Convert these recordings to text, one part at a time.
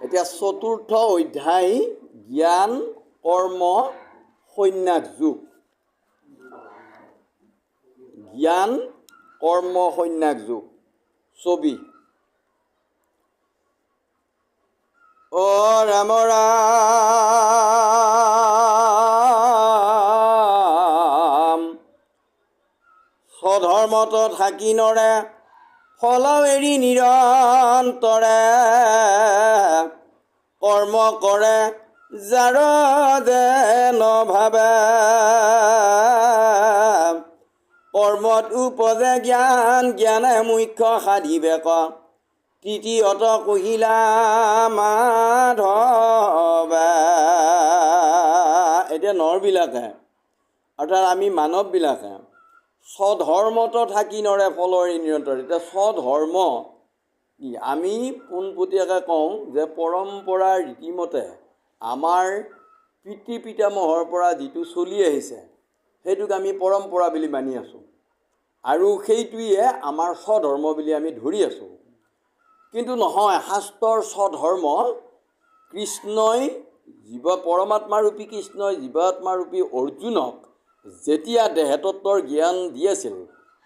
এতিয়া চতুৰ্থ অধ্যায় জ্ঞান কৰ্ম সন্ন্যাস যোগ। জ্ঞান কৰ্ম সন্ন্যাস যোগ ছবি। অ ৰাম ৰাম স্বধৰ্মত থাকি নৰে ফল এৰি নিৰন্তৰে কৰ্ম কৰে যাৰ যে নভাবে কৰ্মত উপজে জ্ঞান জ্ঞানে মুখ্য সাধিবেক তৃতীয়ত কহিলা মাধৱে। এতিয়া নৰবিলাকে অৰ্থাৎ আমি মানৱবিলাকে স্বধৰ্মত থাকি নৰে ফলৰ নিৰন্তৰ। এতিয়া স্বধৰ্ম আমি পোনপটীয়াকৈ কওঁ যে পৰম্পৰা ৰীতিমতে আমাৰ পিতৃ পিতামহৰ পৰা যিটো চলি আহিছে সেইটোক আমি পৰম্পৰা বুলি মানি আছোঁ আৰু সেইটোৱে আমাৰ স্বধৰ্ম বুলি আমি ধৰি আছোঁ। কিন্তু নহয়, শাস্ত্ৰৰ স্বধৰ্ম কৃষ্ণই পৰমাত্মাৰূপী কৃষ্ণই জীৱাত্মাৰূপী অৰ্জুনক যেতিয়া দেহতত্বৰ জ্ঞান দি আছিল,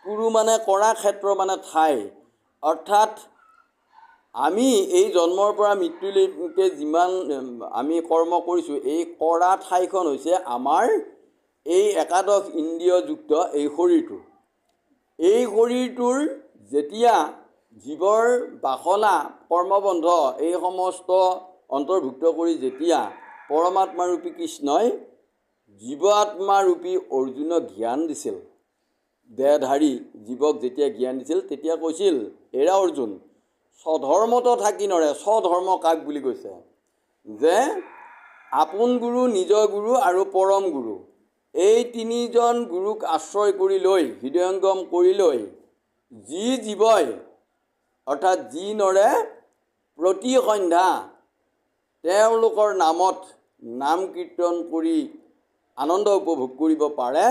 কুৰু মানে কৰা ক্ষেত্ৰ মানে ঠাই, অৰ্থাৎ আমি এই জন্মৰ পৰা মৃত্যুলৈকে যিমান আমি কৰ্ম কৰিছোঁ এই কৰা ঠাইখন হৈছে আমাৰ এই একাদশ ইন্দ্ৰিয়যুক্ত এই শৰীৰটো। এই শৰীৰটোৰ যেতিয়া জীৱৰ বাসনা কৰ্মবন্ধ এই সমস্ত অন্তৰ্ভুক্ত কৰি যেতিয়া পৰমাত্মাৰূপী কৃষ্ণই জীৱাত্মাৰূপী অৰ্জুনক জ্ঞান দিছিল, দেহধাৰী জীৱক যেতিয়া জ্ঞান দিছিল তেতিয়া কৈছিল, এৰা অৰ্জুন স্বধৰ্মত থাকি নৰে। স্বধৰ্ম কাক বুলি কৈছে? যে আপোন গুৰু, নিজ গুৰু আৰু পৰম গুৰু, এই তিনিজন গুৰুক আশ্ৰয় কৰি লৈ হৃদয়ংগম কৰি লৈ যি জীৱই অৰ্থাৎ যি নৰে প্ৰতি সন্ধ্যা তেওঁলোকৰ নামত নাম কীৰ্তন কৰি আনন্দ উপভোগ কৰিব পাৰে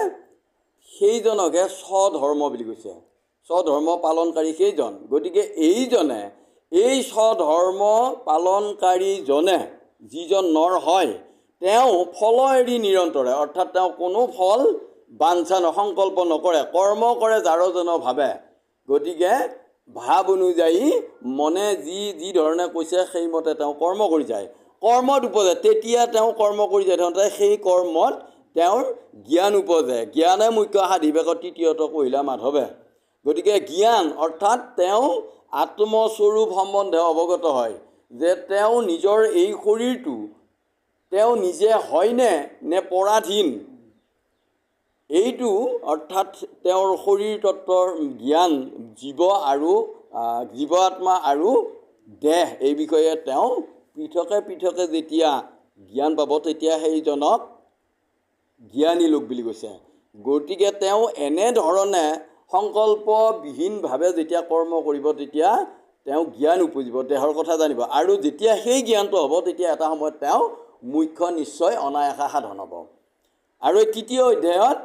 সেইজনকহে স্বধৰ্ম বুলি কৈছে। স্বধৰ্ম পালনকাৰী সেইজন। গতিকে এইজনে এই স্বধৰ্ম পালনকাৰীজনে যিজন নৰ হয় তেওঁ ফল এৰি নিৰন্তৰে, অৰ্থাৎ তেওঁ কোনো ফল বাঞ্ছা সংকল্প নকৰে, কৰ্ম কৰে যাৰ যেন ভাবে। গতিকে ভাৱ অনুযায়ী মনে যি ধৰণে কৈছে সেইমতে তেওঁ কৰ্ম কৰি যায়, কৰ্মত উপজে। তেতিয়া তেওঁ কৰ্ম কৰি যায় থাকোঁতে সেই কৰ্মত তেওঁৰ জ্ঞান উপজে। জ্ঞানে মুখ্য সাধিবেক তৃতীয়ত কহিলা মাধৱে। গতিকে জ্ঞান অৰ্থাৎ তেওঁ আত্মস্বৰূপ সম্বন্ধে অৱগত হয় যে তেওঁ নিজৰ এই শৰীৰটো তেওঁ নিজে হয়নে নে পৰাধীন, এইটো অৰ্থাৎ তেওঁৰ শৰীৰ তত্ত্বৰ জ্ঞান জীৱ আৰু জীৱাত্মা আৰু দেহ এই বিষয়ে তেওঁ পৃথকে পৃথকে যেতিয়া জ্ঞান পাব তেতিয়া সেইজনক জ্ঞানী লোক বুলি কৈছে। গতিকে তেওঁ এনেধৰণে সংকল্পবিহীনভাৱে যেতিয়া কৰ্ম কৰিব তেতিয়া তেওঁ জ্ঞান উপজিব, দেহৰ কথা জানিব, আৰু যেতিয়া সেই জ্ঞানটো হ'ব তেতিয়া এটা সময়ত তেওঁ মুখ্য নিশ্চয় অনায়াসে সাধন হ'ব। আৰু এই তৃতীয় অধ্যায়ত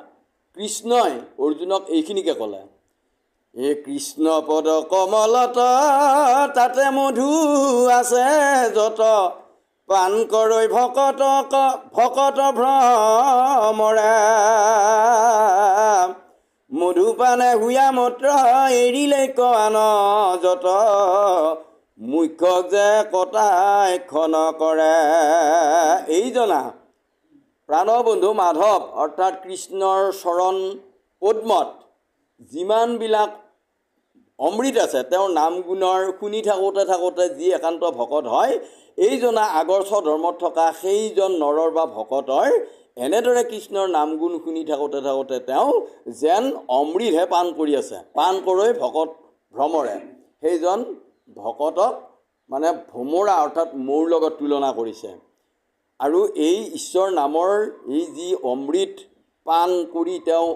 কৃষ্ণই অৰ্জুনক এইখিনিকে ক'লে, এই কৃষ্ণ পদ কমলত তাতে মধু আছে যত পান কৰৈ ভকত ভ্ৰমৰে মধুপানে হুয়া মত্ৰ এৰিলে কান যত মুখ্য যে কটাক্ষণ কৰে। এইজনা প্ৰাণবন্ধু মাধৱ অৰ্থাৎ কৃষ্ণৰ চৰণ পদ্মত যিমানবিলাক অমৃত আছে তেওঁৰ নাম গুণৰ শুনি থাকোঁতে যি একান্ত ভকত হয়, এইজনা আগৰ স্বধৰ্মত থকা সেইজন নৰৰ বা ভকতৰ এনেদৰে কৃষ্ণৰ নাম গুণ শুনি থাকোঁতে তেওঁ যেন অমৃতহে পান কৰি আছে। পান কৰৈ ভকত ভ্ৰমৰে, সেইজন ভকতক মানে ভ্ৰমৰা অৰ্থাৎ মৌৰ লগত তুলনা কৰিছে। আৰু এই ঈশ্বৰ নামৰ এই যি অমৃত পান কৰি তেওঁ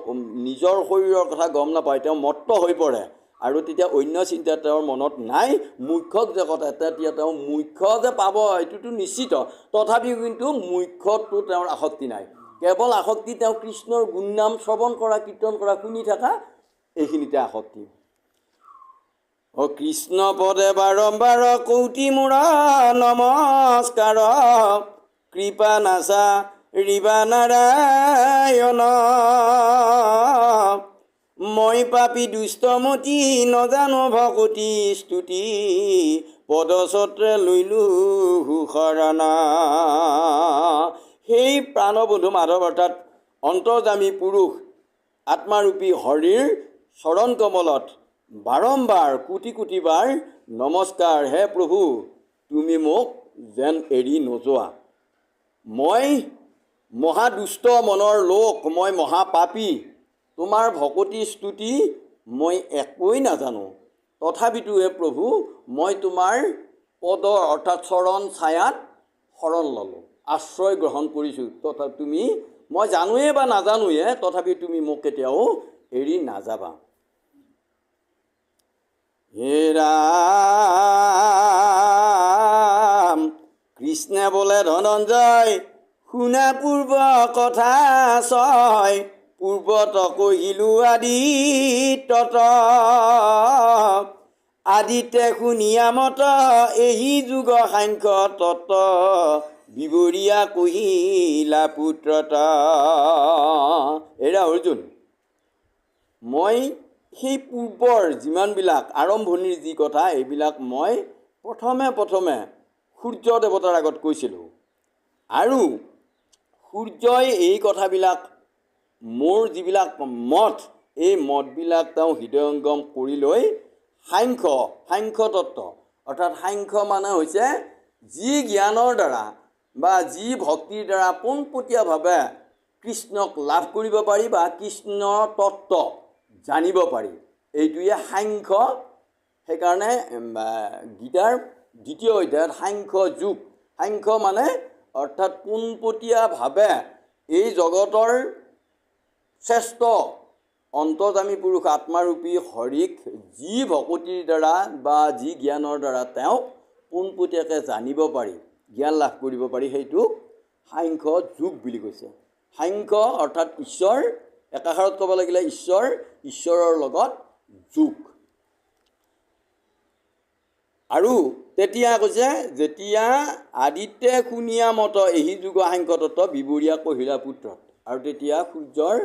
নিজৰ শৰীৰৰ কথা গম নাপায়, তেওঁ মত্ত হৈ পৰে আৰু তেতিয়া অন্য চিন্তা তেওঁৰ মনত নাই। মুখ্যক যে কথা তেতিয়া তেওঁ মুখ্য যে পাব এইটোতো নিশ্চিত, তথাপিও কিন্তু মুখ্যটো তেওঁৰ আসক্তি নাই। কেৱল আসক্তি তেওঁ কৃষ্ণৰ গুণনাম শ্ৰৱণ কৰা, কীৰ্তন কৰা, শুনি থকা, এইখিনিতে আসক্তি। অ কৃষ্ণ পদে বাৰম্বাৰ কৌটি মূৰ নমস্কাৰ কৃপা নাচা ৰিবা নাৰায়ণ মই পাপী দুষ্টমতি নজানো ভকতি স্তুতি পদছত্ৰে লৈলো শৰণ। সেই প্ৰাণবন্ধু মাধৱ অৰ্থাৎ অন্তৰ্যামী পুৰুষ আত্মাৰূপী হৰিৰ চৰণ কমলত বাৰম্বাৰ কোটি কোটি বাৰ নমস্কাৰ। হে প্ৰভু, তুমি মোক যেন এৰি নোযোৱা। মই মহাদুষ্ট মনৰ লোক, মই মহাপাপী, তোমাৰ ভকতি স্তুতি মই একোৱেই নাজানো। তথাপিতো হে প্ৰভু, মই তোমাৰ পদৰ অৰ্থাৎ চৰণ ছায়াত শৰণ ল'লোঁ, আশ্ৰয় গ্ৰহণ কৰিছোঁ। তথাপি তুমি, মই জানোৱে বা নাজানোৱে, তথাপি তুমি মোক কেতিয়াও এৰি নাযাবা। হে ৰাম কৃষ্ণে বোলে ধনঞ্জয়, শুনা পূৰ্ব কথা ছয়, পূৰ্বত কহিলোঁ আদিত্যত, আদিত্যে শুনিয়া মত এই যুগ সাংখ্য তত্ত্ব, বিৱৰিয়া কহিলা পুত্ৰত। এৰা অৰ্জুন, মই সেই পূৰ্বৰ যিমানবিলাক আৰম্ভণিৰ যি কথা, এইবিলাক মই প্ৰথমে সূৰ্য দেৱতাৰ আগত কৈছিলোঁ। আৰু সূৰ্যই এই কথাবিলাক, মোৰ যিবিলাক মত, এই মতবিলাক তেওঁ হৃদয়ংগম কৰি লৈ সাংখ্য তত্ত্ব, অৰ্থাৎ সাংখ্য মানে হৈছে যি জ্ঞানৰ দ্বাৰা বা যি ভক্তিৰ দ্বাৰা পোনপটীয়াভাৱে কৃষ্ণক লাভ কৰিব পাৰি বা কৃষ্ণ তত্ত্ব জানিব পাৰি, এইটোৱে সাংখ্য। সেইকাৰণে গীতাৰ দ্বিতীয় অধ্যায়ত সাংখ্য যুগ, সাংখ্য মানে অৰ্থাৎ পোনপটীয়াভাৱে এই জগতৰ শ্ৰেষ্ঠ অন্তৰ্যামী পুৰুষ আত্মাৰূপী হৰিক যি ভকতিৰ দ্বাৰা বা যি জ্ঞানৰ দ্বাৰা তেওঁক পোনপটীয়াকৈ জানিব পাৰি, জ্ঞান লাভ কৰিব পাৰি, সেইটোক সাংখ্য যুগ বুলি কৈছে। সাংখ্য অৰ্থাৎ ঈশ্বৰ, একাষাৰত ক'ব লাগিলে ঈশ্বৰৰ লগত যুগ। আৰু তেতিয়া কৈছে, যেতিয়া আদিত্যে শুনিয়া মত এই যুগ সাংখ্য তত্ত্ব, বিৱৰিয়া কহিলা পুত্ৰত। আৰু তেতিয়া সূৰ্যৰ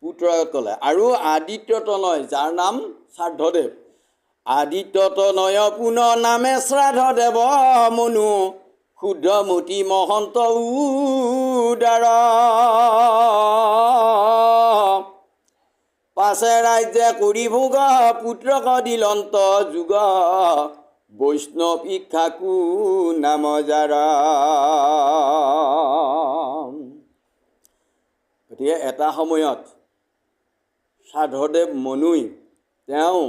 পুত্ৰক ক'লে, আৰু আদিত্যতনয় যাৰ নাম শ্ৰাদ্ধদেৱ, আদিত্যতনয় পুনৰ নামে শ্ৰাদ্ধদেৱ মনু, শুদ্ধমতি মহন্ত উদাৰ, পাছে ৰাজ্যে কৰি ভোগ পুত্ৰক দিলন্ত যুগ, বৈষ্ণৱ ইক্ষাকু নাম যাৰ। গতিকে এটা সময়ত শ্ৰাদ্ধদেৱ মনুই তেওঁ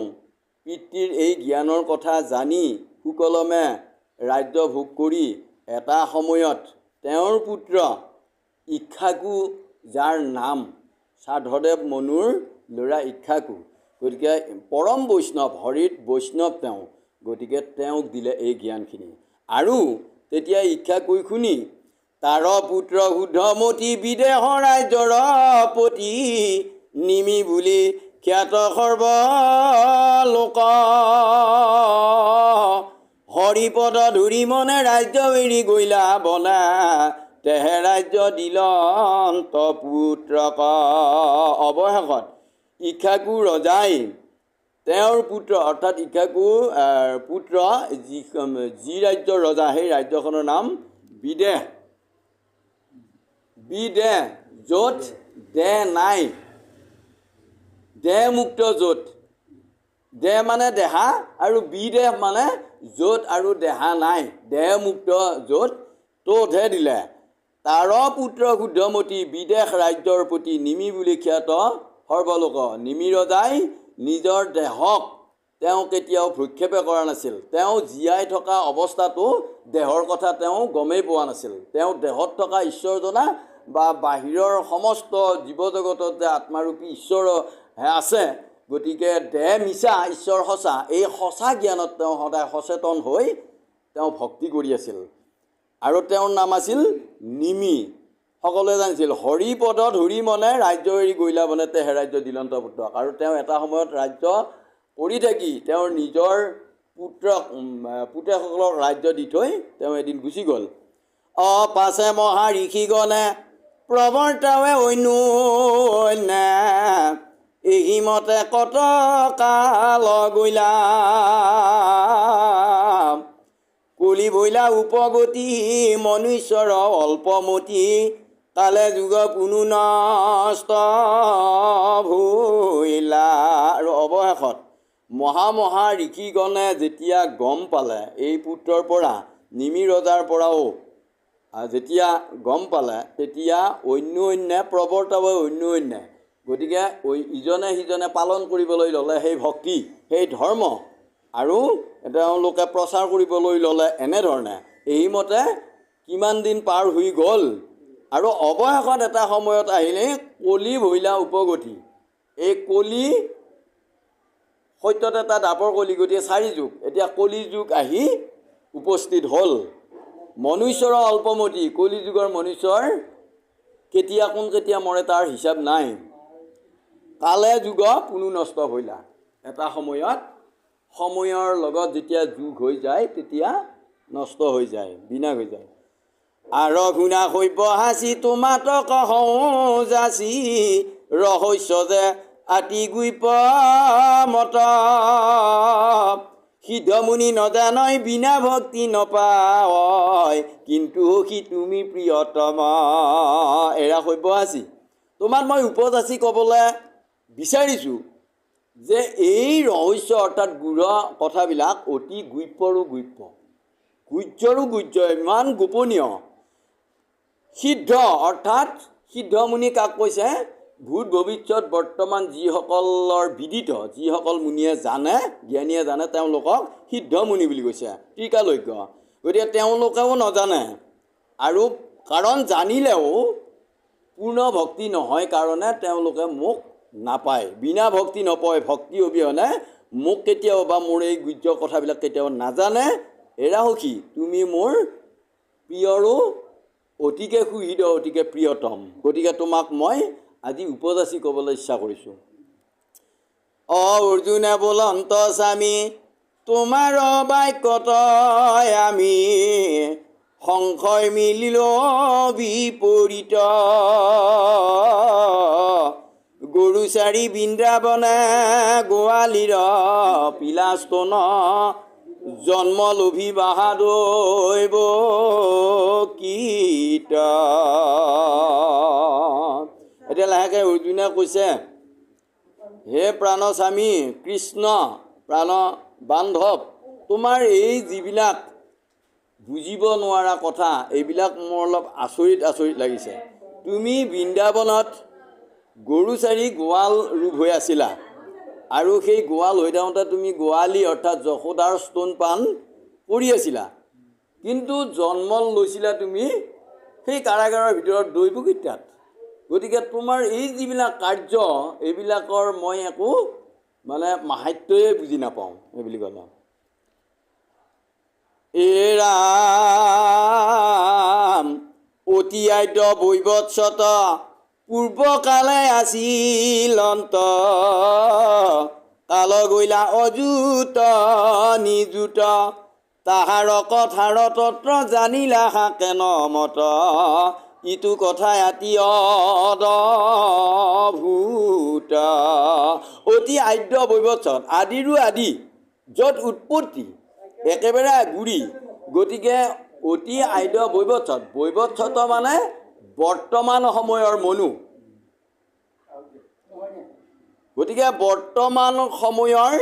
পিতৃৰ এই জ্ঞানৰ কথা জানি সুকলমে ৰাজ্য ভোগ কৰি এটা সময়ত তেওঁৰ পুত্ৰ ইক্ষাকু, যাৰ নাম শ্ৰাদ্ধদেৱ মনুৰ ল'ৰা ইক্ষাকু, গতিকে পৰম বৈষ্ণৱ, হৰিত বৈষ্ণৱ তেওঁ, গতিকে তেওঁক দিলে এই জ্ঞানখিনি। আৰু তেতিয়া ইক্ষাকুই শুনি তাৰ পুত্ৰ শুদ্ধমতি বিদেশ ৰাজ্যৰ পতি, নিমি বুলি খ্যাত সৰ্বলোক, হৰিপদ ধৰি মনে ৰাজ্য এৰি গৈলা বনা, তেহে ৰাজ্য দিলন্ত পুত্ৰক। অৱশেষত ইক্ষাকু ৰজাই তেওঁৰ পুত্ৰ অৰ্থাৎ ইক্ষাকুৰ পুত্ৰ যি ৰাজ্যৰ ৰজা, সেই ৰাজ্যখনৰ নাম বিদেশ। য'ত দেহ নাই, দেহমুক্ত য'ত, দেহ মানে দেহা, আৰু বিদেশ মানে য'ত আৰু দেহা নাই, দেহমুক্ত য'ত, ত'তহে দিলে। তাৰ পুত্ৰ শুদ্ধমতি বিদেশ ৰাজ্যৰ প্ৰতি, নিমি বুলি খ্যাত সৰ্বলোক। নিমি ৰজাই নিজৰ দেহক তেওঁ কেতিয়াও ভ্ৰক্ষেপে কৰা নাছিল। তেওঁ জীয়াই থকা অৱস্থাটো দেহৰ কথা তেওঁ গমেই পোৱা নাছিল। তেওঁ দেহত থকা ঈশ্বৰ জনা বা বাহিৰৰ সমস্ত জীৱ জগতত যে আত্মাৰূপী ঈশ্বৰ আছে, গতিকে দেহ মিছা, ঈশ্বৰ সঁচা, এই সঁচা জ্ঞানত তেওঁ সদায় সচেতন হৈ তেওঁ ভক্তি কৰি আছিল। আৰু তেওঁৰ নাম আছিল নিমি। সকলোৱে জানিছিল হৰিপদ ধৰি মনে ৰাজ্য এৰি গৈলা বনে তেহে ৰাজ্য দিলন্ত পুত্ৰক। আৰু তেওঁ এটা সময়ত ৰাজ্য পৰি থাকি তেওঁৰ নিজৰ পুতেকসকলক ৰাজ্য দি থৈ তেওঁ এদিন গুচি গ'ল। পাছে মহা ঋষিগণে প্ৰৱৰ্তাৱে অন্য এহিমতে কত কাল গৈলা কলি বইলা উপগতি মনুষ্যৰ অল্পমতি কালে যুগ কোনো নষ্ট ভৈলা। আৰু অৱশেষত মহা ঋষিগণে যেতিয়া গম পালে এই পুত্ৰৰ পৰা নিমি ৰজাৰ পৰাও যেতিয়া গম পালে তেতিয়া অন্যে প্ৰৱৰ্তাব অন্যে গতিকে ইজনে সিজনে পালন কৰিবলৈ ল'লে সেই ভক্তি সেই ধৰ্ম আৰু তেওঁলোকে প্ৰচাৰ কৰিবলৈ ল'লে এনেধৰণে। এইমতে কিমান দিন পাৰ হৈ গ'ল আৰু অৱশেষত এটা সময়ত আহিলে কলি ভৈলা উপগতি। এই কলি সত্যত এটা দাপৰ কলি, গতিকে 4 যুগ, এতিয়া কলি যুগ আহি উপস্থিত হ'ল। মনুষ্যৰ অল্পমতি, কলি যুগৰ মনুষ্যৰ কেতিয়া মৰে তাৰ হিচাপ নাই। কালে যুগ কোনো নষ্ট ভৈলা, এটা সময়ত সময়ৰ লগত যেতিয়া যুগ হৈ যায় তেতিয়া নষ্ট হৈ যায়, বিনাশ হৈ যায়। আৰু শুনা সভ্য হাঁচি তোমাতক হওঁ যাচি ৰহস্য যে আতি গুইপ মত সিদ্ধমুনি নজানয় বিনা ভক্তি নপায় কিন্তু সি তুমি প্ৰিয়তম। এৰা সভ্য হাঁচি তোমাক মই উপযাচি ক'বলৈ বিচাৰিছোঁ যে এই ৰহস্য অৰ্থাৎ গূঢ় কথাবিলাক অতি গুহ্যৰো গুহ্য, গুহ্যৰো গুহ্য, ইমান গোপনীয়। সিদ্ধ অৰ্থাৎ সিদ্ধমুনি কাক কৈছে? ভূত ভৱিষ্যত বৰ্তমান যিসকলৰ বিদিত, যিসকল মুনিয়ে জানে, জ্ঞানীয়ে জানে, তেওঁলোকক সিদ্ধমুনি বুলি কৈছে, ত্ৰিকালজ্ঞ। গতিকে তেওঁলোকেও নাজানে আৰু কাৰণ জানিলেও পূৰ্ণ ভক্তি নহয় কাৰণে তেওঁলোকে মোক নাপায়, বিনা ভক্তি নপায়, ভক্তি অবিহনে মোক কেতিয়াও বা মোৰ এই গুহ্য কথাবিলাক কেতিয়াও নাজানে। এৰা সখী তুমি মোৰ প্ৰিয়ৰো অতিকে সুহৃদ অতিকে প্ৰিয়তম, গতিকে তোমাক মই আজি উপযাচি ক'বলৈ ইচ্ছা কৰিছোঁ। অৰ্জুনে বোলন্ত স্বামী তোমাৰ বাক্যত আমি সংশয় মিলিল বিপৰীত গৰুচাৰী বৃন্দাবনে গোৱালীৰ পিলাস্তন জন্ম লোভী বাহাদৈব কীট। এতিয়া লাহেকৈ অৰ্জুনে কৈছে, হে প্ৰাণস্বামী কৃষ্ণ, প্ৰাণ বান্ধৱ, তোমাৰ এই যিবিলাক বুজিব নোৱাৰা কথা এইবিলাক মোৰ অলপ আচৰিত লাগিছে। তুমি বৃন্দাবনত গৰুচাৰী গোৱাল ৰূপ হৈ আছিলা আৰু সেই গোৱাল হৈ থাকোঁতে তুমি গোৱালী অৰ্থাৎ যশোদাৰ স্তনপান কৰি আছিলা, কিন্তু জন্ম লৈছিলা তুমি সেই কাৰাগাৰৰ ভিতৰত দৈৱকীতাত। গতিকে তোমাৰ এই যিবিলাক কাৰ্য এইবিলাকৰ মই একো মাহাত্ম্যই বুজি নাপাওঁ এইবুলি ক'লে। ৰাম অতি আদ্য বৈবৎসত পূৰ্বকালে আছিল অন্ত কাল গৈলা অযুত নিযুত তাহাৰ কথাৰ তত্ৰ জানিলা হাকে নমত ইটো কথা আতি অদ্ভুত। অতি আদ্য বৈবৎসত, আদিৰো আদি, য'ত উৎপত্তি একেবাৰে গুৰি, গতিকে অতি আদ্য বৈবৎসত, বৈবৎসত মানে বৰ্তমান সময়ৰ মনু, গতিকে বৰ্তমান সময়ৰ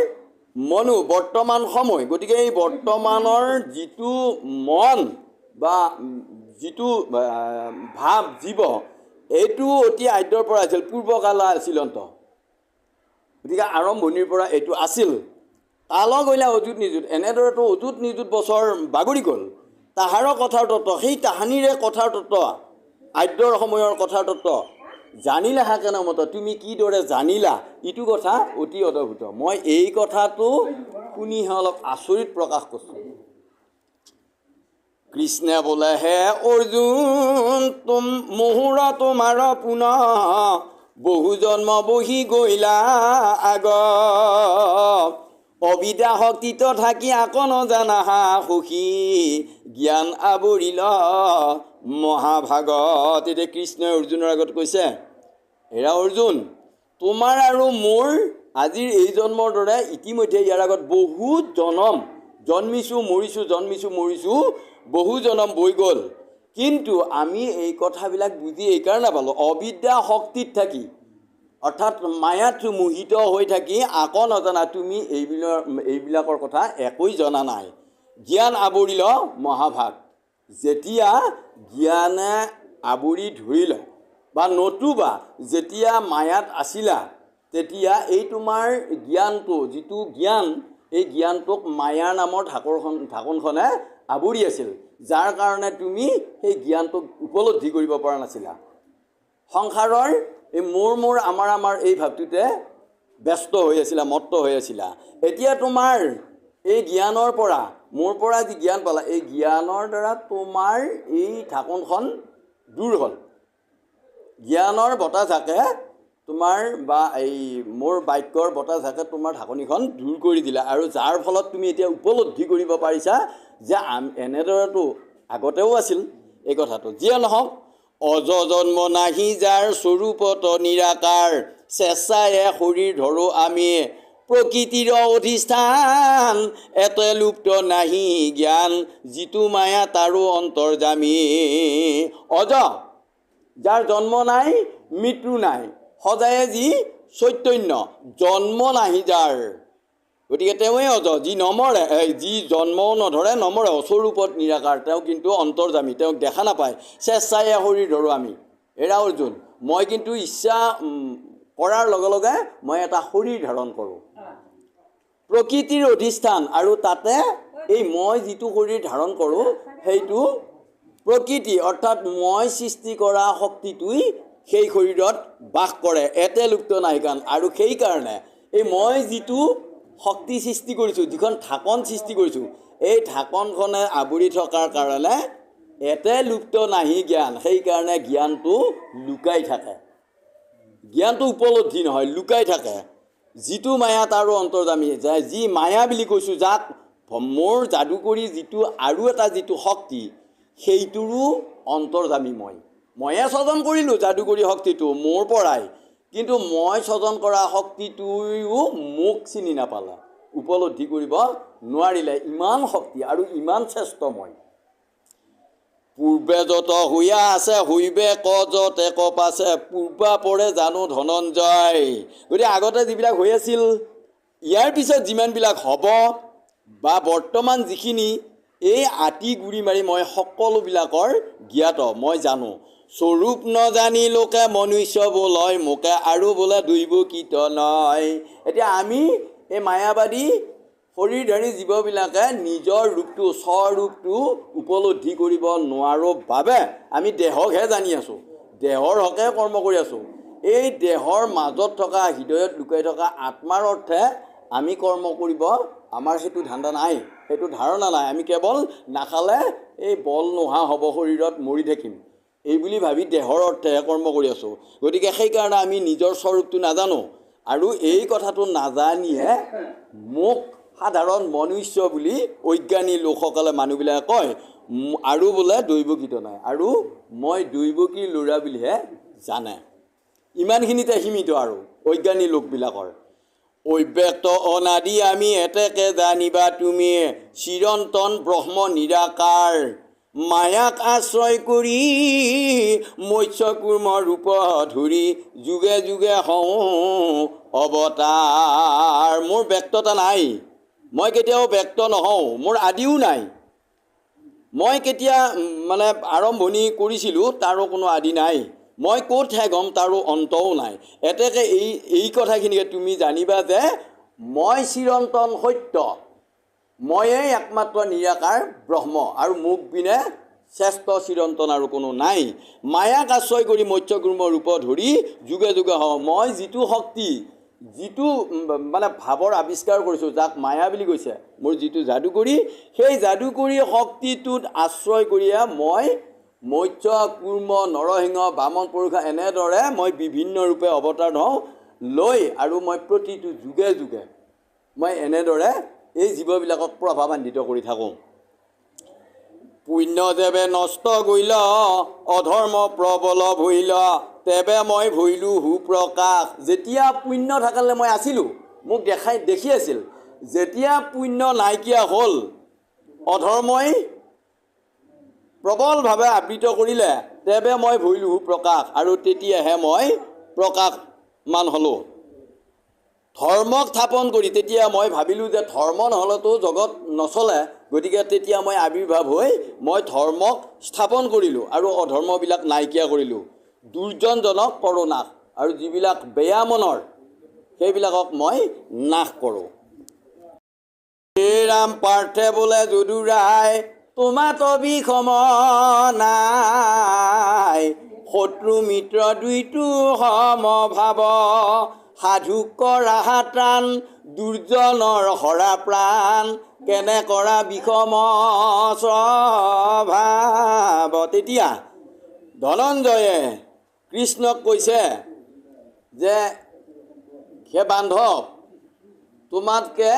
মনু, বৰ্তমান সময়, গতিকে এই বৰ্তমানৰ যিটো মন বা যিটো ভাৱ জীৱ এইটো অতি আদ্যৰ পৰা আছিল, পূৰ্বকাল আছিল অন্ত, গতিকে আৰম্ভণিৰ পৰা এইটো আছিল। কাল গ'লে অযুত নিযুত, এনেদৰেতো অযুত নিযুত বছৰ বাগৰি গ'ল। তাহাৰৰ কথাৰ তত্ত্ব, সেই তাহানিৰে কথাৰ তত্ত্ব, আদ্যৰ সময়ৰ কথাৰ তত্ত্ব জানিলা হাকে নমত, তুমি কিদৰে জানিলা, ইটো কথা অতি অদ্ভুত। মই এই কথাটো শুনিহে অলপ আচৰিত প্ৰকাশ কৰিছোঁ। কৃষ্ণে বোলে, হে অৰ্জুন মুহুৰ তোমাৰ পুনঃ বহু জন্ম বহি গৈলা আগ অবিদ্যা শক্তিত থাকি আকৌ নজানা হা সুখী জ্ঞান আৱৰিল মহাভাগত। এতিয়া কৃষ্ণই অৰ্জুনৰ আগত কৈছে, হেৰা অৰ্জুন, তোমাৰ আৰু মোৰ আজিৰ এই জন্মৰ দৰে ইতিমধ্যে ইয়াৰ আগত বহুত জনম জন্মিছোঁ মৰিছোঁ বহু জনম বৈ গ'ল, কিন্তু আমি এই কথাবিলাক বুজি এইকাৰণে নাপালোঁ, অবিদ্যা শক্তিত থাকি অৰ্থাৎ মায়াত মোহিত হৈ থাকি আকৌ নজনা, তুমি এইবিলাকৰ কথা একোৱেই জনা নাই। জ্ঞান আৱৰিল মহাভাগ, যেতিয়া জ্ঞানে আৱৰি ধৰিল বা নতুবা যেতিয়া মায়াত আছিলা, তেতিয়া এই তোমাৰ জ্ঞানটো, যিটো জ্ঞান, এই জ্ঞানটোক মায়াৰ নামৰ ঢাকোনখনে আৱৰি আছিল, যাৰ কাৰণে তুমি সেই জ্ঞানটোক উপলব্ধি কৰিব পৰা নাছিলা। সংসাৰৰ এই মোৰ আমাৰ এই ভাৱটোতে ব্যস্ত হৈ আছিলা, মত্ত হৈ আছিলা। এতিয়া তোমাৰ এই জ্ঞানৰ পৰা, মোৰ পৰা যি জ্ঞান পালা, এই জ্ঞানৰ দ্বাৰা তোমাৰ এই ঢাকোনখন দূৰ হ'ল। জ্ঞানৰ বতাহজাকে তোমাৰ বা এই মোৰ বাক্যৰ বতাহজাকে তোমাৰ ঢাকনিখন দূৰ কৰি দিলা, আৰু যাৰ ফলত তুমি এতিয়া উপলব্ধি কৰিব পাৰিছা যে এনেদৰেতো আগতেও আছিল এই কথাটো। যিয়ে নহওক, অজ জন্ম নাহি যাৰ স্বৰূপত নিৰাকাৰ, স্বেচ্ছায়ে শৰীৰ ধৰো আমি, প্ৰকৃতিৰ অধিষ্ঠান এতে লুপ্ত নাহি জ্ঞান, যিটো মায়া তাৰো অন্তৰ্যামী। অজ, যাৰ জন্ম নাই মৃত্যু নাই, সদায়ে যি চৈতন্য, জন্ম নাহি যাৰ, গতিকে তেওঁৱেই অজ, যি নমৰে, যি জন্মও নধৰে নমৰে, স্বৰূপত নিৰাকাৰ, তেওঁ কিন্তু অন্তৰ্যামী, তেওঁক দেখা নাপায়। স্বেচ্ছায়ে শৰীৰ ধৰোঁ আমি, হেৰা অৰ্জুন, মই কিন্তু ইচ্ছা কৰাৰ লগে লগে মই এটা শৰীৰ ধাৰণ কৰোঁ। প্ৰকৃতিৰ অধিষ্ঠান, আৰু তাতে এই মই যিটো শৰীৰ ধাৰণ কৰোঁ সেইটো প্ৰকৃতি, অৰ্থাৎ মই সৃষ্টি কৰা শক্তিটোই সেই শৰীৰত বাস কৰে, এতে লুপ্ত নাহি কাৰণ। আৰু সেইকাৰণে এই মই যিটো শক্তি সৃষ্টি কৰিছোঁ, যিখন ঢাকন সৃষ্টি কৰিছোঁ, এই ঢাকনখনে আৱৰি থকাৰ কাৰণে এতে লুপ্ত নাহি জ্ঞান, সেইকাৰণে জ্ঞানটো লুকাই থাকে, জ্ঞানটো উপলব্ধি নহয়, লুকাই থাকে। যিটো মায়া তাৰো অন্তৰ্যামী, যি মায়া বুলি কৈছোঁ, যাক মোৰ যাদুকৰী যিটো আৰু এটা যিটো শক্তি, সেইটোৰো অন্তৰ্যামী ময়ে স্বজন কৰিলোঁ যাদুকৰী শক্তিটো মোৰ পৰাই, কিন্তু মই স্বজন কৰা শক্তিটোও মোক চিনি নাপালে, উপলব্ধি কৰিব নোৱাৰিলে। ইমান শক্তি আৰু ইমান শ্ৰেষ্ঠ মই। পূৰ্বে যত শুয়া আছে শুইবে ক যত এক পাছে, পূৰ্বা পৰে জানো ধনঞ্জয়। গতিকে আগতে যিবিলাক হৈ আছিল, ইয়াৰ পিছত যিমানবিলাক হ'ব বা বৰ্তমান যিখিনি, এই আতি গুৰি মাৰি মই সকলোবিলাকৰ জ্ঞাত, মই জানো। স্বৰূপ নজানি লোকে মনুষ্য বোলয় মোকে, আৰু বোলে দৈৱকীত নয়। এতিয়া আমি এই মায়াবাদী শৰীৰধাৰী জীৱবিলাকে নিজৰ ৰূপটো, স্বৰূপটো উপলব্ধি কৰিব নোৱাৰোঁ বাবে আমি দেহকহে জানি আছোঁ, দেহৰ হকে কৰ্ম কৰি আছোঁ। এই দেহৰ মাজত থকা, হৃদয়ত লুকাই থকা আত্মাৰ অৰ্থে আমি কৰ্ম কৰিব আমাৰ সেইটো ধান্দা নাই, সেইটো ধাৰণা নাই। আমি কেৱল নাখালে এই বল নোহোৱা হ'ব, শৰীৰত মৰি থাকিম, এই বুলি ভাবি দেহৰ অৰ্থেহে কৰ্ম কৰি আছোঁ। গতিকে সেইকাৰণে আমি নিজৰ স্বৰূপটো নাজানো, আৰু এই কথাটো নাজানিয়ে মোক সাধাৰণ মনুষ্য বুলি অজ্ঞানী লোকসকলে, মানুহবিলাকে কয়, আৰু বোলে দৈৱকীত নাই, আৰু মই দৈৱকীৰ ল'ৰা বুলিহে জানে। ইমানখিনিতে সীমিত আৰু অজ্ঞানী লোকবিলাকৰ। অব্যক্ত অনাদি আমি এতেকে জানিবা তুমি, চিৰন্তন ব্ৰহ্ম নিৰাকাৰ, মায়াক আশ্ৰয় কৰি মৎস্য কুৰ্ম ৰূপ ধৰি, যুগে যুগে হওঁ অৱতাৰ। মোৰ ব্যক্ততা নাই, মই কেতিয়াও ব্যক্ত নহওঁ, মোৰ আদিও নাই। মই কেতিয়া আৰম্ভণি কৰিছিলোঁ তাৰো কোনো আদি নাই, মই ক'তহে গম তাৰো অন্তও নাই। এতেকে এই কথাখিনিকে তুমি জানিবা যে মই চিৰন্তন সত্য, ময়েই একমাত্ৰ নিৰাকাৰ ব্ৰহ্ম, আৰু মোক বিনে শ্ৰেষ্ঠ চিৰন্তন আৰু কোনো নাই। মায়াক আশ্ৰয় কৰি মৎস্য কুৰ্ম ৰূপ ধৰি যুগে যুগে হওঁ, মই যিটো শক্তি, যিটো ভাৱৰ আৱিষ্কাৰ কৰিছোঁ, যাক মায়া বুলি কৈছে, মোৰ যিটো যাদুকৰী, সেই যাদুকৰী শক্তিটোত আশ্ৰয় কৰিয়ে মই মৎস্য কুৰ্ম নৰসিংহ বামন পুৰুষ এনেদৰে মই বিভিন্ন ৰূপে অৱতাৰ হওঁ লৈ, আৰু মই প্ৰতিটো যুগে যুগে মই এনেদৰে এই জীৱবিলাকক প্ৰভাৱান্বিত কৰি থাকোঁ। পুণ্য যেবে নষ্ট কৰিল, অধৰ্ম প্ৰবল ভৈল, তেবে মই ভৈলো সুপ্ৰকাশ। যেতিয়া পুণ্য থাকালে মই আছিলোঁ, মোক দেখি আছিল। যেতিয়া পুণ্য নাইকিয়া হ'ল, অধৰ্মই প্ৰবলভাৱে আবৃত কৰিলে, তেবে মই ভৈলো সুপ্ৰকাশ, আৰু তেতিয়াহে মই প্ৰকাশমান হ'লোঁ। ধৰ্মক স্থাপন কৰি তেতিয়া মই ভাবিলোঁ যে ধৰ্ম নহ'লেতো জগত নচলে, গতিকে তেতিয়া মই আৱিৰ্ভাৱ হৈ মই ধৰ্মক স্থাপন কৰিলোঁ আৰু অধৰ্মবিলাক নাইকিয়া কৰিলোঁ। দুৰ্জনজনক কৰোঁ নাশ, আৰু যিবিলাক বেয়া মনৰ সেইবিলাকক মই নাশ কৰোঁ। ৰাম পাৰ্থে বোলে যদুৰাই, তোমাতো বিষম নাই, শত্ৰু মিত্ৰ দুইটো সমভাৱ, সাধু কৰা ত্ৰাণ, দুৰ্জনৰ হৰা প্ৰাণ, কেনে কৰা বিষম স্বভাৱ। তেতিয়া ধনঞ্জয়ে কৃষ্ণক কৈছে যে হে বান্ধৱ, তোমাতকৈ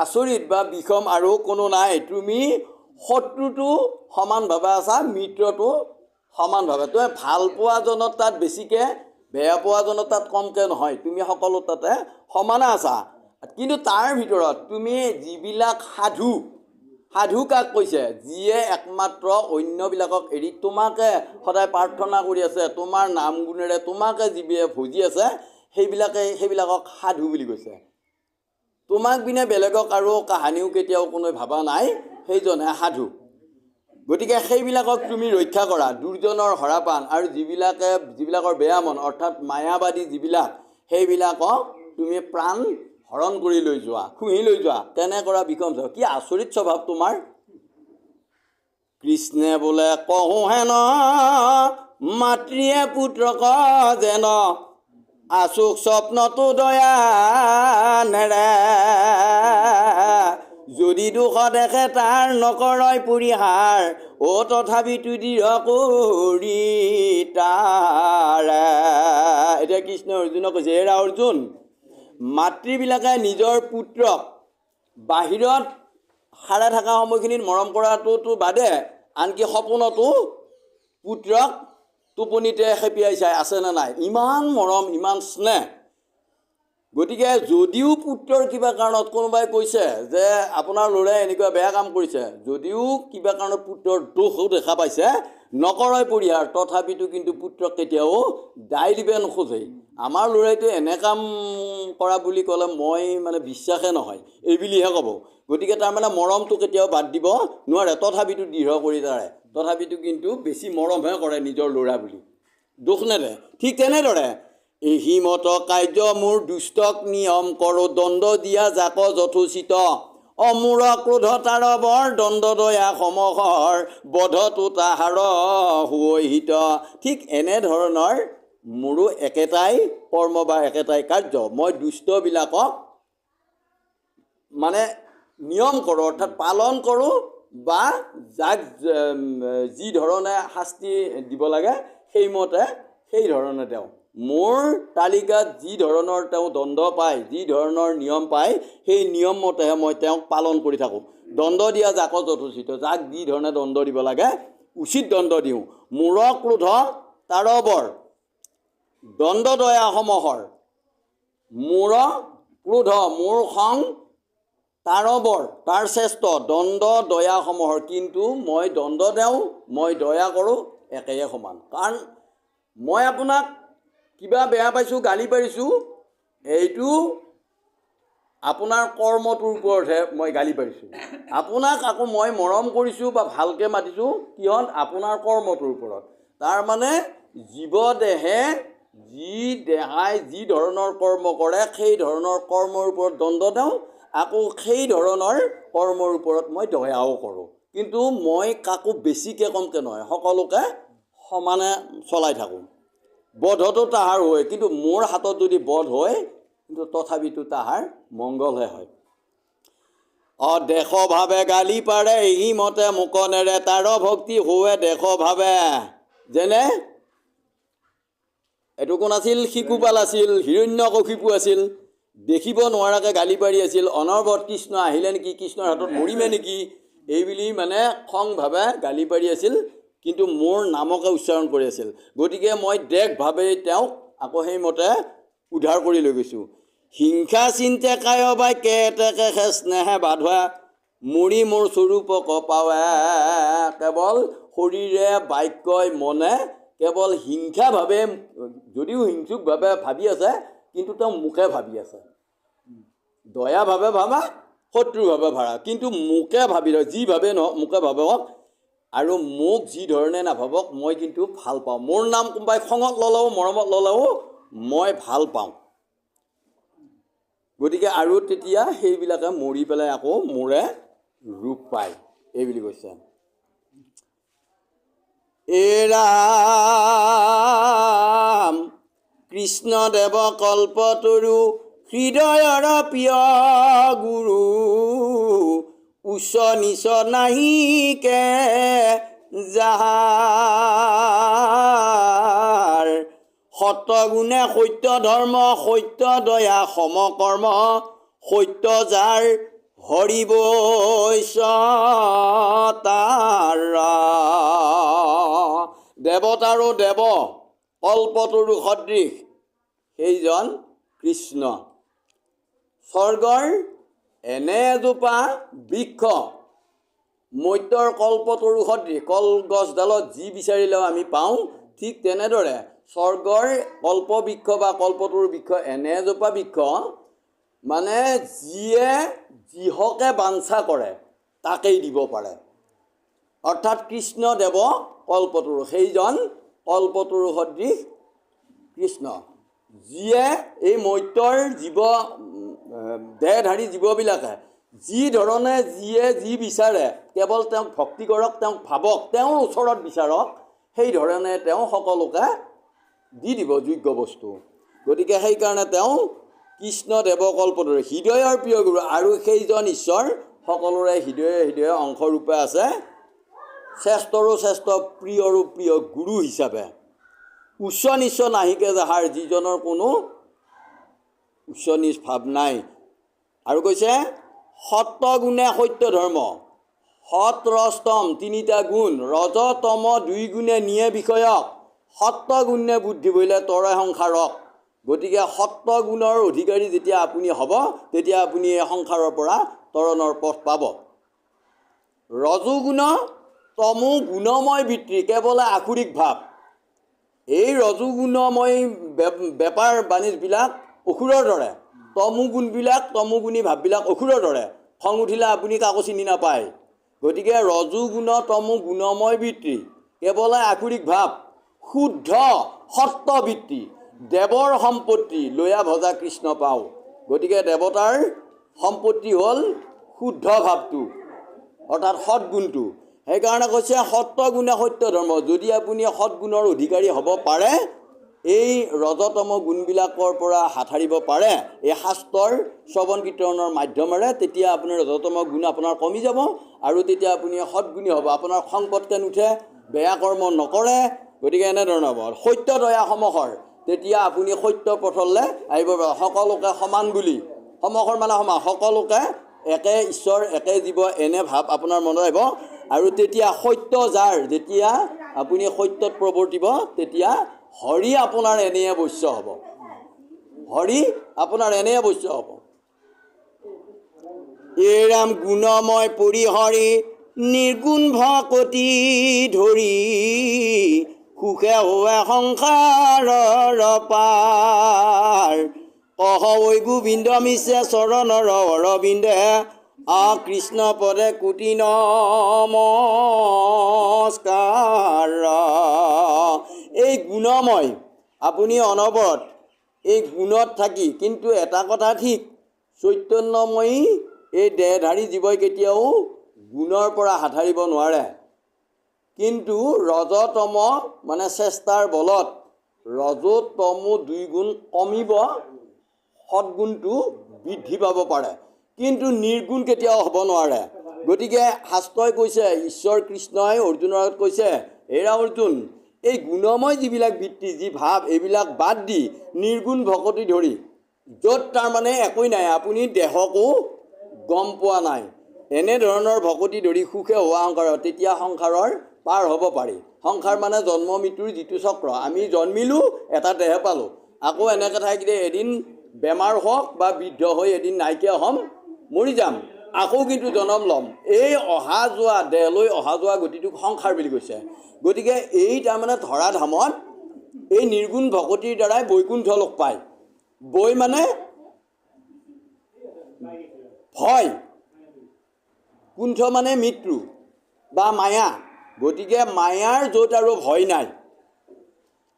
আচৰিত বা বিষম আৰু কোনো নাই। তুমি শত্ৰুটো সমানভাৱে আছা, মিত্ৰটো সমানভাৱে। তুমি ভাল পোৱাজনৰ তাত বেছিকৈ, বেয়া পোৱাজনৰ তাত কমকৈ নহয়, তুমি সকলো তাতে সমানে আছা। কিন্তু তাৰ ভিতৰত তুমি যিবিলাক সাধু, সাধু কাক কৈছে? যিয়ে একমাত্ৰ অন্যবিলাকক এৰি তোমাকে সদায় প্ৰাৰ্থনা কৰি আছে, তোমাৰ নাম গুণেৰে তোমাকে যিবিলাকে ভজি আছে, সেইবিলাকক সাধু বুলি কৈছে। তোমাক বিনে বেলেগক আৰু কাহানিও কেতিয়াও কোনোৱে ভাবা নাই, সেইজনহে সাধু। গতিকে সেইবিলাকক তুমি ৰক্ষা কৰা, দুৰ্জনৰ হৰাপান, আৰু যিবিলাকৰ বেয়া মন অৰ্থাৎ মায়াবাদী যিবিলাক, সেইবিলাকক তুমি প্ৰাণ হৰণ কৰি লৈ যোৱা, শুহি লৈ যোৱা। তেনে কৰা বিষম স্বভাৱ। কি আচৰিত স্বভাৱ তোমাৰ। কৃষ্ণে বোলে কহোঁ হেন, মাতৃয়ে পুত্ৰক যেন, আচুক স্বপ্নতো দয়া নেৰে, যদি দুখ দেখে তাৰ নকৰয় পৰিহাৰ, তথাপিতো দৃঢ় কৰি তাৰে। এতিয়া কৃষ্ণ অৰ্জুনক কৈছে, হেৰা অৰ্জুন, মাতৃবিলাকে নিজৰ পুত্ৰক বাহিৰত সাৰে থকা সময়খিনিত মৰম কৰাটোতো বাদে, আনকি সপোনতো পুত্ৰক টোপনিতে খেপিয়াই চাই আছেনে নাই, ইমান মৰম, ইমান স্নেহ। গতিকে যদিও পুত্ৰৰ কিবা কাৰণত কোনোবাই কৈছে যে আপোনাৰ ল'ৰাই এনেকুৱা বেয়া কাম কৰিছে, যদিও কিবা কাৰণত পুত্ৰৰ দোষো দেখা পাইছে, নকৰয় পৰিহাৰ, তথাপিতো কিন্তু পুত্ৰক কেতিয়াও দায় দিব নোখোজে। আমাৰ ল'ৰাইটো এনে কাম কৰা বুলি ক'লে মই বিশ্বাসে নহয়, এইবুলিহে ক'ব। গতিকে তাৰমানে মৰমটো কেতিয়াও বাদ দিব নোৱাৰে, তথাপিতো দৃঢ় কৰি তাৰে, তথাপিতো কিন্তু বেছি মৰমহে কৰে নিজৰ ল'ৰা বুলি, দোষ নেদে। ঠিক তেনেদৰে এহিমত কাৰ্য মোৰ দুষ্টক নিয়ম কৰোঁ, দণ্ড দিয়া যাক যথোচিত, অমূৰ ক্ৰোধ তাৰ বৰ, দণ্ড দয়া সমহৰ, বধটো তাহাৰ সুহিত। ঠিক এনেধৰণৰ মোৰো একেটাই কৰ্ম বা একেটাই কাৰ্য। মই দুষ্টবিলাকক নিয়ম কৰোঁ, অৰ্থাৎ পালন কৰোঁ, বা যাক যি ধৰণে শাস্তি দিব লাগে সেই ধৰণে তেওঁ মোৰ তালিকাত যি ধৰণৰ তেওঁ দণ্ড পায়, যি ধৰণৰ নিয়ম পায়, সেই নিয়ম মতেহে মই তেওঁক পালন কৰি থাকোঁ। দণ্ড দিয়া যাক যথোচিত, যাক যি ধৰণে দণ্ড দিব লাগে উচিত দণ্ড দিওঁ। মূৰ ক্ৰোধ তাৰ বৰ, দণ্ড দয়া সমহৰ। মূৰ ক্ৰোধ, মোৰ খং, তাৰ বৰ, তাৰ শ্ৰেষ্ঠ, দণ্ড দয়া সমহৰ। কিন্তু মই দণ্ড দিওঁ, মই দয়া কৰোঁ, একেয়ে সমান। কাৰণ মই আপোনাক কিবা বেয়া পাইছোঁ, গালি পাৰিছোঁ, এইটো আপোনাৰ কৰ্মটোৰ ওপৰতহে মই গালি পাৰিছোঁ। আপোনাক আকৌ মই মৰম কৰিছোঁ বা ভালকৈ মাতিছোঁ, কিহত? আপোনাৰ কৰ্মটোৰ ওপৰত। তাৰমানে জীৱদেহে দেহাই যি ধৰণৰ কৰ্ম কৰে, সেই ধৰণৰ কৰ্মৰ ওপৰত দণ্ড দিওঁ, আকৌ সেই ধৰণৰ কৰ্মৰ ওপৰত মই দয়াও কৰোঁ। কিন্তু মই কাকো বেছিকৈ কমকৈ নহয়, সকলোকে সমানে চলাই থাকোঁ। বধটো তাহাৰ হয়, কিন্তু মোৰ হাতত যদি বধ হয়, কিন্তু তথাপিতো তাহাৰ মংগলহে হয়। দেশ ভাৱে গালি পাৰে, এহিমতে মোক নেৰে, তাৰ ভক্তি হোৱে দেশ ভাৱে। যেনে এইটো কোন আছিল? শিশুপাল আছিল, হিৰণ্যকশিপু আছিল। দেখিব নোৱাৰাকৈ গালি পাৰি আছিল, অনবৰত কৃষ্ণ আহিলে নেকি, কৃষ্ণৰ হাতত মৰিমে নেকি, এইবুলি মানে খংভাৱে গালি পাৰি আছিল, কিন্তু মোৰ নামকে উচ্চাৰণ কৰি আছিল। গতিকে মই দেশভাৱে তেওঁক আকৌ সেইমতে উদ্ধাৰ কৰি লৈ গৈছোঁ। হিংসা চিন্তে কায় বাই কেতেকে খে স্নেহে বাধোৱা, মৰি মোৰ স্বৰূপক পাৱে। কেৱল শৰীৰে বাক্যই মনে কেৱল হিংসাভাৱে, যদিও হিংসুকভাৱে ভাবি আছে, কিন্তু তেওঁ মুখে ভাবি আছে। দয়াভাৱে ভাবা, শত্ৰুভাৱে ভাবা, কিন্তু মুখে ভাবি লয়, যি ভাবে নহওক মুখে ভাবক, আৰু মোক যি ধৰণে নাভাবক মই কিন্তু ভাল পাওঁ। মোৰ নাম কোনোবাই খঙত ল'লেও মৰমত ল'লেও মই ভাল পাওঁ। গতিকে আৰু তেতিয়া সেইবিলাকে মৰি পেলাই আকৌ মোৰে ৰূপ পায়, এইবুলি কৈছে। ৰাম কৃষ্ণদেৱ কল্পতৰু হৃদয়ৰ প্ৰিয় গুৰু, উচ্চ নিচ নাহিকে যাহাৰ, সত্যগুণে সত্য ধৰ্ম সত্য দয়া সমকৰ্ম, সত্য যাৰ হৰি বৈশ্যতাৰ। দেৱতাৰো দেৱ কল্পতৰু সদৃশ সেইজন কৃষ্ণ। স্বৰ্গৰ এনে এজোপা বৃক্ষ, মৰ্ত্যৰ কল্পতৰু সদৃশ, কলগছডালত যি বিচাৰিলেও আমি পাওঁ, ঠিক তেনেদৰে স্বৰ্গৰ কল্পবৃক্ষ বা কল্পতৰু বৃক্ষ এনে এজোপা বৃক্ষ, মানে যিয়ে যিহকে বাঞ্ছা কৰে তাকেই দিব পাৰে। অৰ্থাৎ কৃষ্ণদেৱ কল্পতৰু, সেইজন কল্পতৰু সদৃশ কৃষ্ণ, যিয়ে এই মৰ্ত্যৰ জীৱ দেহধাৰী জীৱবিলাকে যি ধৰণে যিয়ে যি বিচাৰে, কেৱল তেওঁক ভক্তি কৰক, তেওঁক ভাবক, তেওঁৰ ওচৰত বিচাৰক, সেই ধৰণে তেওঁ সকলোকে দি দিব যোগ্য বস্তু। গতিকে সেইকাৰণে তেওঁ কৃষ্ণদেৱ কল্পতৰু, হৃদয়ৰ প্ৰিয় গুৰু, আৰু সেইজন ঈশ্বৰ সকলোৰে হৃদয়ে হৃদয়ে অংশৰূপে আছে, শ্ৰেষ্ঠৰো শ্ৰেষ্ঠ প্ৰিয়ৰো প্ৰিয় গুৰু হিচাপে। উচ্চ নিচ নাহিকে যাহাৰ, যিজনৰ কোনো উচ্চ নিচ ভাৱ নাই। আৰু কৈছে সত্যগুণে সত্য ধৰ্ম, সৎ ৰজতম তিনিটা গুণ, ৰজ তম দুই গুণে নিয়ে বিষয়ক, সত্য গুণে বুদ্ধি বহিলে তৰে সংসাৰক। গতিকে সত্য গুণৰ অধিকাৰী যেতিয়া আপুনি হ'ব, তেতিয়া আপুনি এই সংসাৰৰ পৰা তৰণৰ পথ পাব। ৰজোগুণ তমো গুণময় বৃত্তি, কেৱল আসুৰিক ভাৱ। এই ৰজোগুণময় বেপাৰ বাণিজ্যবিলাক অসুৰৰ দৰে, তমোগুণবিলাক তমোগুণী ভাৱবিলাক অসুৰৰ দৰে। খং উঠিলে আপুনি কাকো চিনি নাপায়। গতিকে ৰজোগুণ তমো গুণময় বৃত্তি, কেৱল আসুৰিক ভাৱ, শুদ্ধ সত্যবৃত্তি, দেৱৰ সম্পত্তি লয়া ভজা কৃষ্ণ পাওঁ। গতিকে দেৱতাৰ সম্পত্তি হ'ল শুদ্ধ ভাৱটো, অৰ্থাৎ সৎগুণটো। সেইকাৰণে কৈছে সত্যগুণে সত্য ধৰ্ম, যদি আপুনি সৎগুণৰ অধিকাৰী হ'ব পাৰে, এই ৰজতম গুণবিলাকৰ পৰা হাত সাৰিব পাৰে এই শাস্ত্ৰৰ শ্ৰৱণ কীৰ্তনৰ মাধ্যমেৰে, তেতিয়া আপোনাৰ ৰজতম গুণ আপোনাৰ কমি যাব, আৰু তেতিয়া আপুনি সৎগুণী হ'ব। আপোনাৰ খং পটকৈ নুঠে, বেয়া কৰ্ম নকৰে। গতিকে এনেধৰণৰ হ'ব। সত্য দয়া সমসৰ, তেতিয়া আপুনি সত্য পথলৈ আহিব পাৰে। সকলোকে সমান বুলি, সমসৰ মানে সমান, সকলোকে একে ঈশ্বৰ একে জীৱ, এনে ভাৱ আপোনাৰ মনত আহিব। আৰু তেতিয়া সত্য যাৰ, যেতিয়া আপুনি সত্যত প্ৰৱৰ্তিব, তেতিয়া হৰি আপোনাৰ এনেয়ে বৈশ্য হ'ব, হৰি আপোনাৰ এনেয়ে বৈশ্য হ'ব। ৰাম গুণময় পৰিহৰি নিৰ্গুণ ভকতি ধৰি, সুখে হোৱা সংসাৰৰ পাৰ, কহ ঐ গোবিন্দ মিছে চৰণৰ অৰবিন্দে, কৃষ্ণ পদে কোটি নমস্কাৰ। এই গুণময়, আপুনি অনবৰত এই গুণত থাকি, কিন্তু এটা কথা ঠিক, চৈতন্যময়ী এই দেহধাৰী জীৱই কেতিয়াও গুণৰ পৰা হাত সাৰিব নোৱাৰে। কিন্তু ৰজতম মানে চেষ্টাৰ বলত ৰজতমো দুই গুণ কমিব, সৎগুণটো বৃদ্ধি পাব পাৰে, কিন্তু নিৰ্গুণ কেতিয়াও হ'ব নোৱাৰে। গতিকে শাস্ত্ৰই কৈছে, ঈশ্বৰ কৃষ্ণই অৰ্জুনৰ আগত কৈছে, হেৰা অৰ্জুন, এই গুণময় যিবিলাক বৃত্তি, যি ভাৱ, এইবিলাক বাদ দি নিৰ্গুণ ভকতি ধৰি য'ত তাৰমানে একোৱেই নাই, আপুনি দেহকো গম পোৱা নাই, এনেধৰণৰ ভকতি ধৰি সুখে হোৱা সংসাৰত, তেতিয়া সংসাৰৰ পাৰ হ'ব পাৰি। সংসাৰ মানে জন্ম মৃত্যুৰ যিটো চক্ৰ, আমি জন্মিলোঁ এটা দেহ পালোঁ, আকৌ এনেকৈ থাকিলে এদিন বেমাৰ হওক বা বৃদ্ধ হৈ এদিন নাইকিয়া হ'ম, মৰি যাম, আকৌ কিন্তু জন্ম ল'ম। এই অহা যোৱা দেহলৈ অহা যোৱা গতিটোক সংসাৰ বুলি কৈছে। গতিকে এই তাৰমানে ধৰাধামত এই নিৰ্গুণ ভকতিৰ দ্বাৰাই বৈকুণ্ঠ লোক পায়। বৈ মানে ভয়, কুণ্ঠ মানে মৃত্যু বা মায়া। গতিকে মায়াৰ য'ত আৰু ভয় নাই,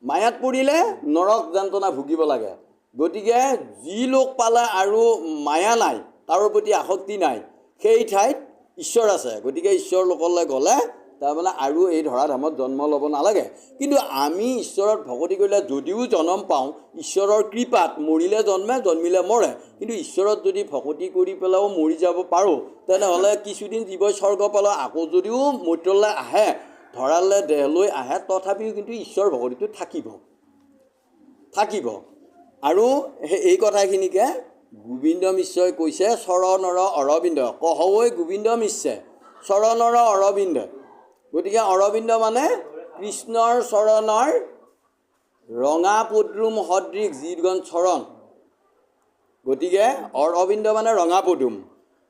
মায়াত পৰিলে নৰক যন্ত্ৰণা ভুগিব লাগে। গতিকে যি লোক পালে আৰু মায়া নাই, কাৰো প্ৰতি আসক্তি নাই, সেই ঠাইত ঈশ্বৰ আছে। গতিকে ঈশ্বৰ লোকলৈ গ'লে তাৰমানে আৰু এই ধৰাধামত জন্ম ল'ব নালাগে। কিন্তু আমি ঈশ্বৰত ভকতি কৰিলে যদিও জন্ম পাওঁ, ঈশ্বৰৰ কৃপাত মৰিলে জন্মে, জন্মিলে মৰে। কিন্তু ঈশ্বৰত যদি ভকতি কৰি পেলাইও মৰি যাব পাৰোঁ, তেনেহ'লে কিছুদিন জীৱই স্বৰ্গ পালে আকৌ যদিও মৰ্ত্যলৈ আহে, ধৰালে দেহলৈ আহে, তথাপিও কিন্তু ঈশ্বৰ ভকতিটো থাকিব। আৰু এই কথাখিনিকে গোবিন্দ মিশ্ৰই কৈছে, চৰণৰ অৰবিন্দ কহৈ গোবিন্দ মিশ্ৰে চৰণৰ অৰবিন্দ। গতিকে অৰবিন্দ মানে কৃষ্ণৰ চৰণৰ ৰঙা পদুম সদৃশ যিখন চৰণ। গতিকে অৰবিন্দ মানে ৰঙা পদুম।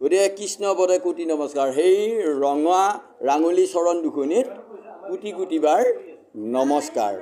গতিকে কৃষ্ণ পদে কোটি নমস্কাৰ। সেই ৰঙা ৰাঙলী চৰণ দুখনিত কোটি কোটিবাৰ নমস্কাৰ।